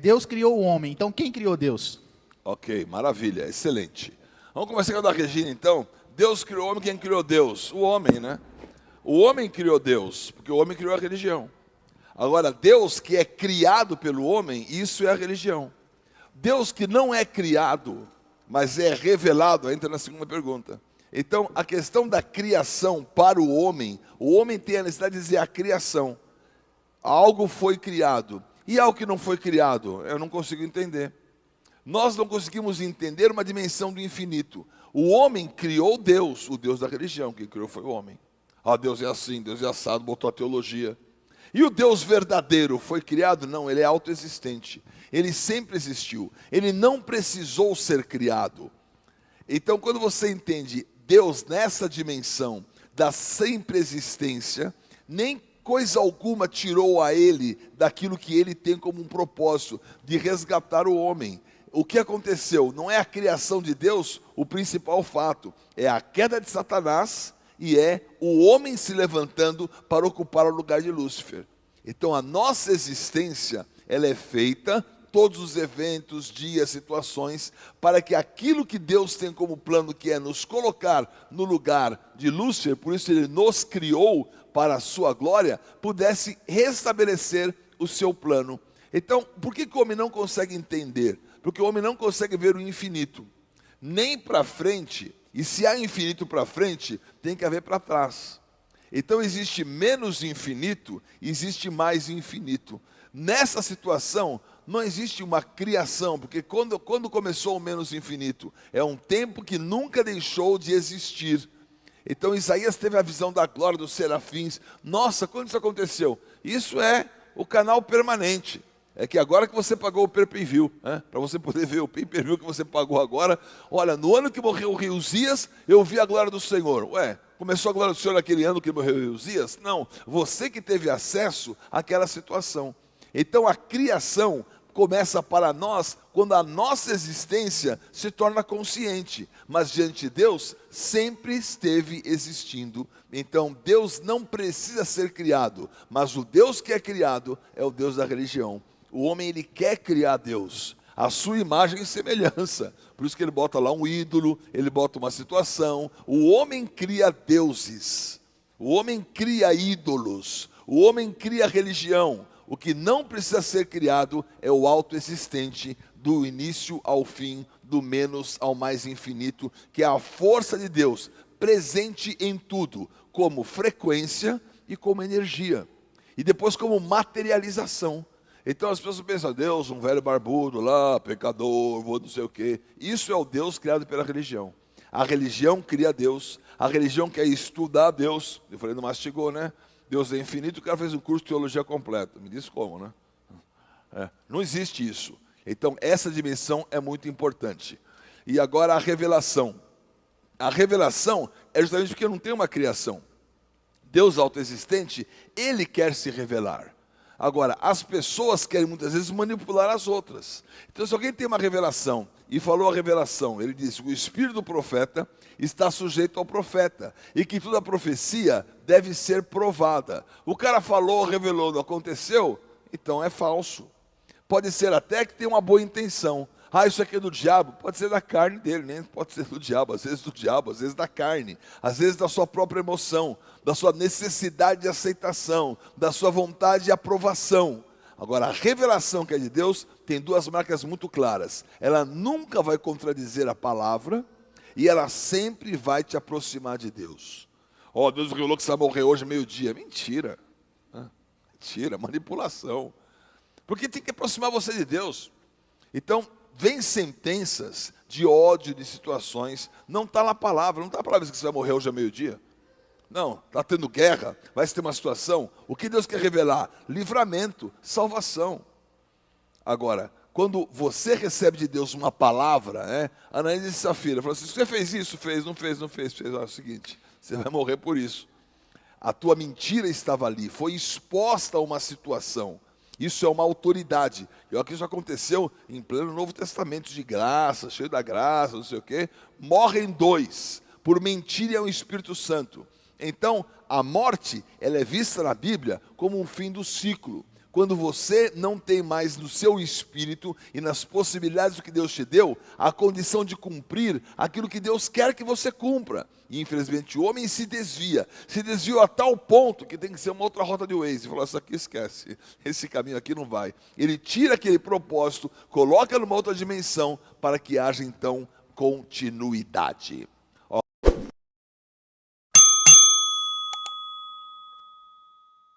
Deus criou o homem, então quem criou Deus? Ok, maravilha, excelente. Vamos começar com a da Regina, então. Deus criou o homem, quem criou Deus? O homem, né? O homem criou Deus, porque o homem criou a religião. Agora, Deus que é criado pelo homem, isso é a religião. Deus que não é criado, mas é revelado, entra na segunda pergunta. Então, a questão da criação para o homem tem a necessidade de dizer a criação. Algo foi criado. E algo que não foi criado, eu não consigo entender. Nós não conseguimos entender uma dimensão do infinito. O homem criou Deus, o Deus da religião, quem criou foi o homem. Ah, Deus é assim, Deus é assado, botou a teologia. E o Deus verdadeiro foi criado? Não, ele é autoexistente. Ele sempre existiu. Ele não precisou ser criado. Então, quando você entende Deus nessa dimensão da sempre existência, nem coisa alguma tirou a ele daquilo que ele tem como um propósito de resgatar o homem. O que aconteceu? Não é a criação de Deus o principal fato, é a queda de Satanás e é o homem se levantando para ocupar o lugar de Lúcifer. Então a nossa existência, ela é feita, todos os eventos, dias, situações, para que aquilo que Deus tem como plano, que é nos colocar no lugar de Lúcifer, por isso Ele nos criou para a sua glória, pudesse restabelecer o seu plano. Então, por que o homem não consegue entender? Porque o homem não consegue ver o infinito, nem para frente, e se há infinito para frente, tem que haver para trás. Então existe menos infinito, existe mais infinito. Nessa situação, não existe uma criação, porque quando começou o menos infinito, é um tempo que nunca deixou de existir. Então Isaías teve a visão da glória dos serafins. Nossa, quando isso aconteceu? Isso é o canal permanente. É que agora que você pagou o pay-per-view, né? Para você poder ver o pay-per-view que você pagou agora. Olha, no ano que morreu o Uzias, eu vi a glória do Senhor. Ué, começou a glória do Senhor naquele ano que morreu o Uzias? Não, você que teve acesso àquela situação. Então a criação começa para nós quando a nossa existência se torna consciente, mas diante de Deus sempre esteve existindo. Então Deus não precisa ser criado, mas o Deus que é criado é o Deus da religião. O homem, ele quer criar Deus, a sua imagem e semelhança. Por isso que ele bota lá um ídolo, ele bota uma situação. O homem cria deuses, o homem cria ídolos, o homem cria religião. O que não precisa ser criado é o autoexistente, do início ao fim, do menos ao mais infinito, que é a força de Deus, presente em tudo, como frequência e como energia. E depois como materialização. Então as pessoas pensam, Deus, um velho barbudo lá, pecador, vou não sei o quê. Isso é o Deus criado pela religião. A religião cria Deus, a religião quer estudar Deus. Eu falei, não mastigou, né? Deus é infinito, o cara fez um curso de teologia completo. Me diz como, né? Não existe isso. Então essa dimensão é muito importante. E agora a revelação. A revelação é justamente porque não tem uma criação. Deus autoexistente, Ele quer se revelar. Agora, as pessoas querem muitas vezes manipular as outras. Então, se alguém tem uma revelação e falou a revelação, ele disse que o espírito do profeta está sujeito ao profeta e que toda profecia deve ser provada. O cara falou, revelou, não aconteceu, então é falso. Pode ser até que tenha uma boa intenção. Ah, isso aqui é do diabo. Pode ser da carne dele, nem pode ser do diabo. Às vezes do diabo, às vezes da carne. Às vezes da sua própria emoção, da sua necessidade de aceitação, da sua vontade de aprovação. Agora, a revelação que é de Deus tem duas marcas muito claras. Ela nunca vai contradizer a palavra e ela sempre vai te aproximar de Deus. Ó, Deus revelou que você vai morrer hoje meio-dia. Mentira. Mentira, manipulação. Porque tem que aproximar você de Deus. Então, vem sentenças de ódio, de situações, não está na palavra, não está na palavra que você vai morrer hoje ao meio-dia. Não, está tendo guerra, vai ter uma situação. O que Deus quer revelar? Livramento, salvação. Agora, quando você recebe de Deus uma palavra, Anaísa e Safira, falou assim, você fez isso? Fez, não fez, não fez. Fez, é o seguinte, você vai morrer por isso. A tua mentira estava ali, foi exposta a uma situação. Isso é uma autoridade. E olha que isso aconteceu em pleno Novo Testamento, de graça, cheio da graça, não sei o quê. Morrem dois, por mentira e ao Espírito Santo. Então, a morte, ela é vista na Bíblia como um fim do ciclo. Quando você não tem mais no seu espírito e nas possibilidades do que Deus te deu, a condição de cumprir aquilo que Deus quer que você cumpra. E infelizmente o homem se desviou a tal ponto que tem que ser uma outra rota de Waze. Falou, isso aqui esquece, esse caminho aqui não vai. Ele tira aquele propósito, coloca numa outra dimensão para que haja então continuidade.